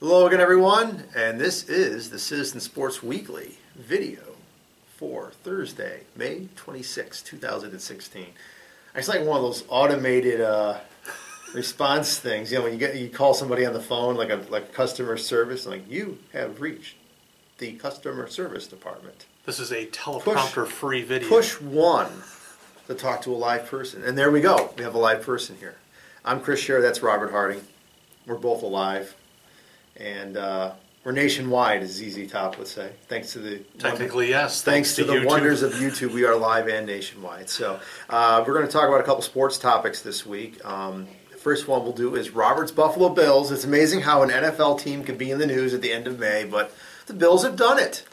Hello again, everyone, and this is the Citizen Sports Weekly video for Thursday, May 26, 2016. It's like one of those automated response things. You know, when you call somebody on the phone, like customer service, like you have reached the customer service department. This is a teleprompter-free video. Push 1 to talk to a live person, and there we go. We have a live person here. I'm Chris Scher. That's Robert Harding. We're both alive. And we're nationwide, as ZZ Top would say. Thanks to the technically yes. Thanks to the YouTube. Wonders of YouTube, we are live and nationwide. So we're going to talk about a couple sports topics this week. The first one we'll do is Robert's Buffalo Bills. It's amazing how an NFL team can be in the news at the end of May, but the Bills have done it.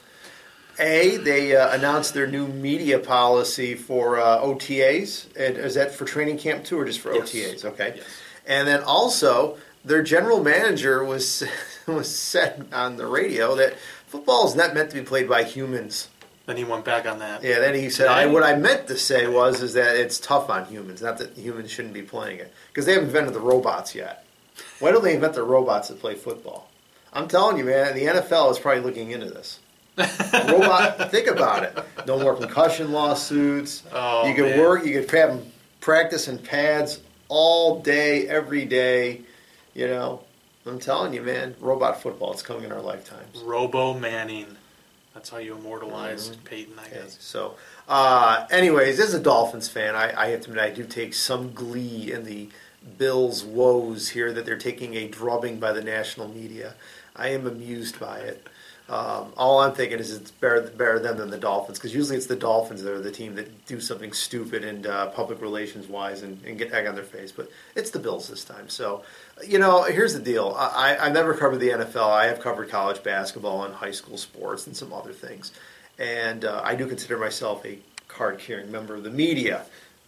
They announced their new media policy for OTAs. Is that for training camp too, or just for OTAs? Okay. Yes. And then also, their general manager was said on the radio that football is not meant to be played by humans. Then he went back on that. Yeah, then he said, what I meant to say is that it's tough on humans, not that humans shouldn't be playing it. Because they haven't invented the robots yet. Why don't they invent the robots that play football? I'm telling you, man, the NFL is probably looking into this. Think about it. No more concussion lawsuits. Oh, you could man. you could have them practice in pads all day, every day. You know, I'm telling you, man, robot football, it's coming in our lifetimes. Robo Manning. That's how you immortalized Peyton, I guess. So, anyways, as a Dolphins fan, I have to admit I do take some glee in the Bills' woes here that they're taking a drubbing by the national media. I am amused by it. All I'm thinking is it's better them than the Dolphins, because usually it's the Dolphins that are the team that do something stupid and public relations-wise and get egg on their face. But it's the Bills this time. So, you know, here's the deal. I've never covered the NFL. I have covered college basketball and high school sports and some other things. And I do consider myself a card-carrying member of the media.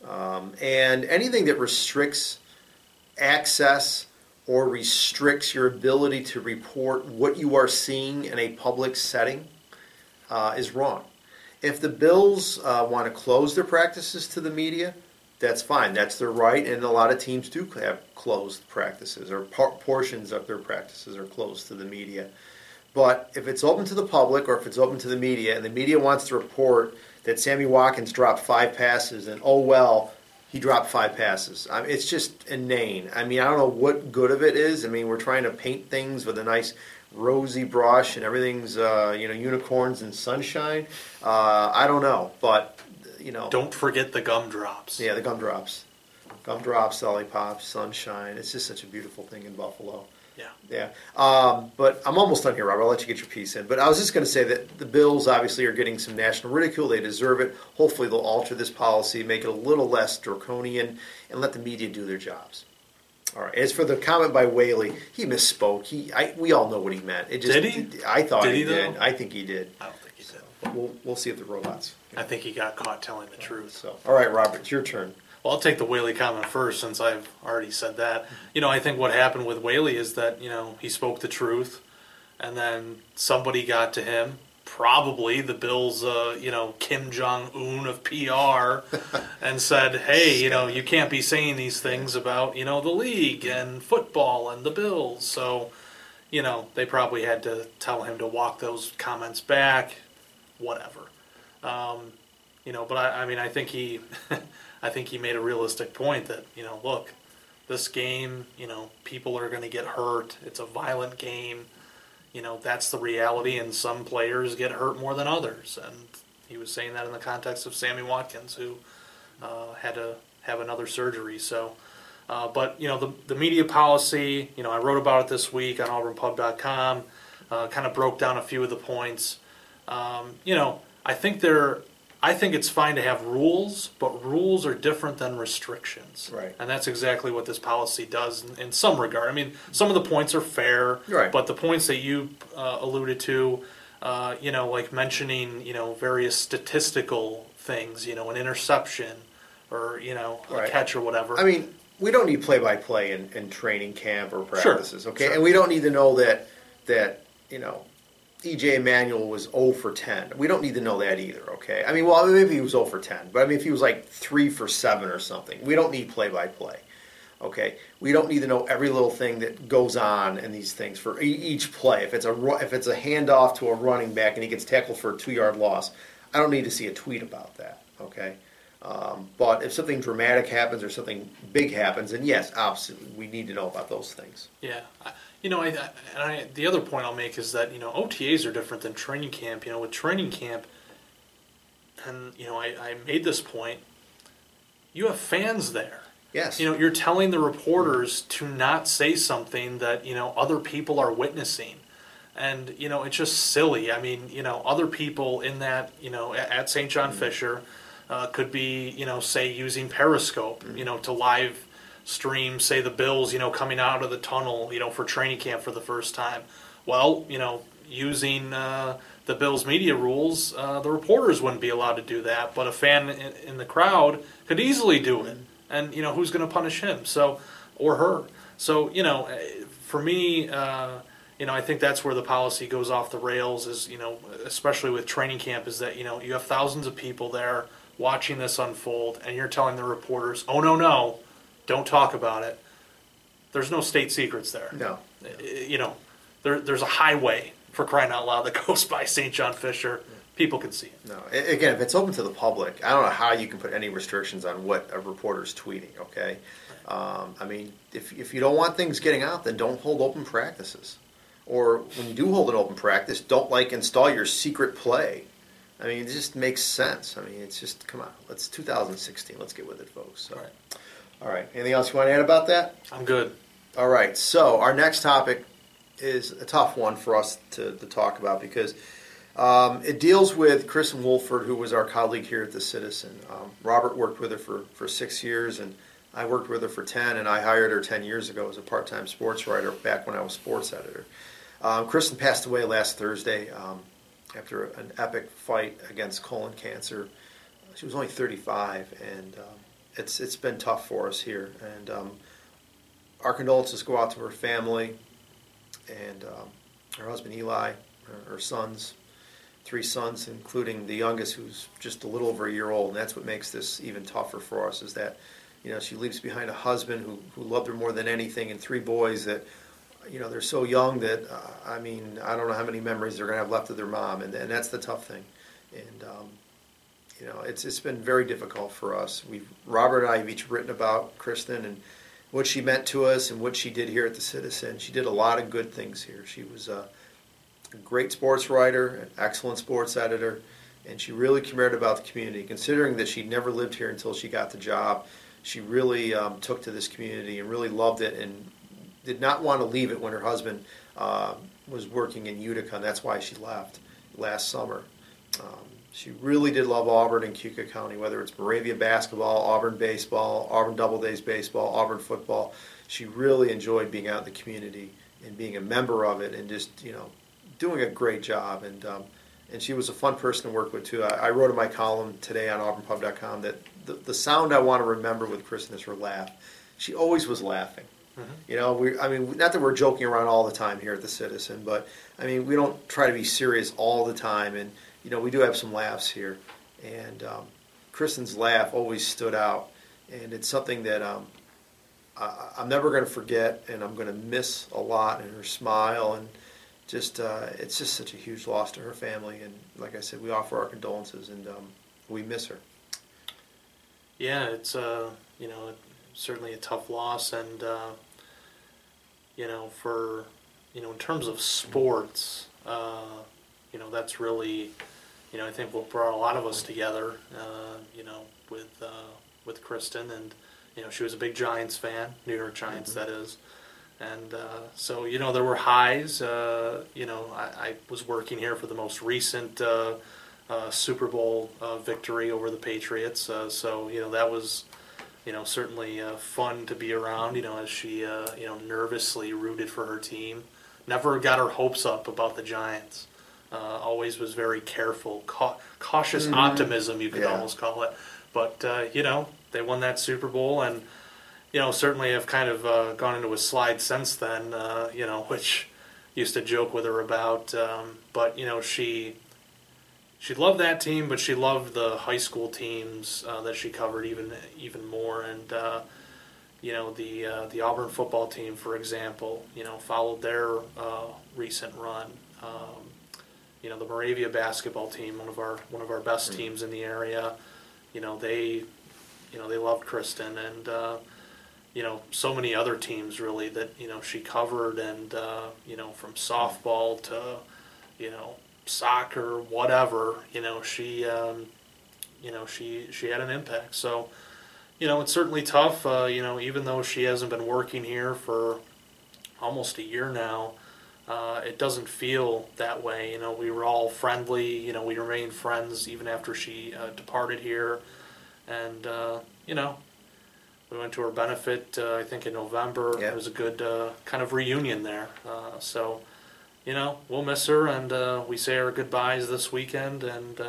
And anything that restricts access or restricts your ability to report what you are seeing in a public setting is wrong. If the Bills want to close their practices to the media, that's fine. That's their right, and a lot of teams do have closed practices, or portions of their practices are closed to the media. But if it's open to the public, or if it's open to the media, and the media wants to report that Sammy Watkins dropped 5 passes, and oh well, he dropped 5 passes. It's just inane. I mean, I don't know what good of it is. I mean, we're trying to paint things with a nice rosy brush and everything's, unicorns and sunshine. I don't know, but, you know. Don't forget the gumdrops. Yeah, the gumdrops. Gumdrops, lollipops, sunshine. It's just such a beautiful thing in Buffalo. Yeah. But I'm almost done here, Robert. I'll let you get your piece in. But I was just going to say that the Bills obviously are getting some national ridicule. They deserve it. Hopefully they'll alter this policy, make it a little less draconian, and let the media do their jobs. All right. As for the comment by Whaley, he misspoke. We all know what he meant. Did he? I thought he did. I think he did. I don't think he did. But we'll see if the robots. I think he got caught telling the truth. So, all right, Robert, it's your turn. Well, I'll take the Whaley comment first, since I've already said that. You know, I think what happened with Whaley is that, you know, he spoke the truth, and then somebody got to him, probably the Bills, Kim Jong-un of PR, and said, hey, you know, you can't be saying these things about, you know, the league and football and the Bills. So, you know, they probably had to tell him to walk those comments back, whatever. But I think he... I think he made a realistic point that, you know, look, this game, you know, people are going to get hurt. It's a violent game. You know, that's the reality, and some players get hurt more than others. And he was saying that in the context of Sammy Watkins, who had to have another surgery. So, but, you know, the media policy, you know, I wrote about it this week on auburnpub.com, kind of broke down a few of the points. You know, I think it's fine to have rules, but rules are different than restrictions. Right. And that's exactly what this policy does in some regard. I mean, some of the points are fair, right, but the points that you alluded to, like mentioning, you know, various statistical things, you know, an interception or, you know, a catch or whatever. I mean, we don't need play-by-play in training camp or practices, okay? Sure. And we don't need to know that you know, E.J. Manuel was 0 for 10. We don't need to know that either, okay? I mean, well, maybe he was 0 for 10, but I mean, if he was like 3 for 7 or something, we don't need play-by-play. Okay, we don't need to know every little thing that goes on in these things for each play. If it's a handoff to a running back and he gets tackled for a 2-yard loss, I don't need to see a tweet about that. Okay, but if something dramatic happens or something big happens, then yes, absolutely, we need to know about those things. Yeah, the other point I'll make is that OTAs are different than training camp. With training camp, and I made this point. You have fans there. Yes. You're telling the reporters to not say something that, other people are witnessing. And, it's just silly. I mean, other people in that, at St. John Fisher could be, say, using Periscope, to live stream, say, the Bills, coming out of the tunnel, for training camp for the first time. Well, using the Bills media rules, the reporters wouldn't be allowed to do that. But a fan in the crowd could easily do it. And, who's going to punish him or her? So, for me, I think that's where the policy goes off the rails is, especially with training camp, is that, you have thousands of people there watching this unfold, and you're telling the reporters, oh, no, don't talk about it. There's no state secrets there. No. There's a highway, for crying out loud, that goes by St. John Fisher. People can see it. No, again, if it's open to the public, I don't know how you can put any restrictions on what a reporter's tweeting. Okay, I mean, if you don't want things getting out, then don't hold open practices, or when you do hold an open practice, don't install your secret play. I mean, it just makes sense. I mean, it's just come on. It's 2016. Let's get with it, folks. So, all right. Anything else you want to add about that? I'm good. All right. So our next topic is a tough one for us to talk about because. It deals with Kristin Wolford, who was our colleague here at the Citizen. Robert worked with her for 6 years, and I worked with her for 10, and I hired her 10 years ago as a part-time sports writer back when I was sports editor. Kristin passed away last Thursday after an epic fight against colon cancer. She was only 35, and it's been tough for us here. And our condolences go out to her family and her husband Eli, her sons. 3 sons, including the youngest, who's just a little over a year old, and that's what makes this even tougher for us. Is that, she leaves behind a husband who loved her more than anything, and 3 boys that, they're so young that I mean, I don't know how many memories they're going to have left of their mom, and that's the tough thing. And it's been very difficult for us. Robert and I have each written about Kristin and what she meant to us and what she did here at the Citizen. She did a lot of good things here. She was a great sports writer, an excellent sports editor, and she really cared about the community. Considering that she'd never lived here until she got the job, she really took to this community and really loved it and did not want to leave it when her husband was working in Utica, and that's why she left last summer. She really did love Auburn and Keuka County, whether it's Moravia basketball, Auburn baseball, Auburn Doubledays baseball, Auburn football. She really enjoyed being out in the community and being a member of it and just, doing a great job, and she was a fun person to work with too. I wrote in my column today on auburnpub.com that the sound I want to remember with Kristin is her laugh. She always was laughing. Mm-hmm. Not that we're joking around all the time here at the Citizen, but I mean, we don't try to be serious all the time, and we do have some laughs here. And Kristin's laugh always stood out, and it's something that I'm never going to forget, and I'm going to miss a lot. And her smile and it's just such a huge loss to her family, and like I said, we offer our condolences, and we miss her. Yeah, it's certainly a tough loss, and for in terms of sports, that's really I think what brought a lot of us together, with Kristin, and she was a big Giants fan, New York Giants, mm-hmm. that is. And so, there were highs. I was working here for the most recent Super Bowl victory over the Patriots. So, that was, certainly fun to be around, as she, nervously rooted for her team. Never got her hopes up about the Giants. Always was very careful. Cautious mm-hmm. optimism, you could almost call it. But, they won that Super Bowl, and certainly have kind of gone into a slide since then, which used to joke with her about. But, she loved that team, but she loved the high school teams that she covered even more. And, the Auburn football team, for example, followed their recent run. The Moravia basketball team, one of our best teams in the area, they loved Kristin, and so many other teams really that she covered, and from softball to soccer, whatever, she she had an impact. So it's certainly tough. Even though she hasn't been working here for almost a year now, it doesn't feel that way. We were all friendly. We remained friends even after she departed here, and we went to her benefit, I think in November. Yeah. It was a good kind of reunion there. So we'll miss her, and we say our goodbyes this weekend, and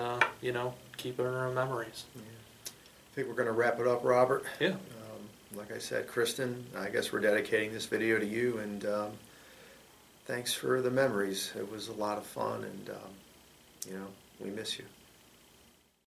keep her in our memories. Yeah. I think we're going to wrap it up, Robert. Yeah. Like I said, Kristin, I guess we're dedicating this video to you, and thanks for the memories. It was a lot of fun, and we miss you.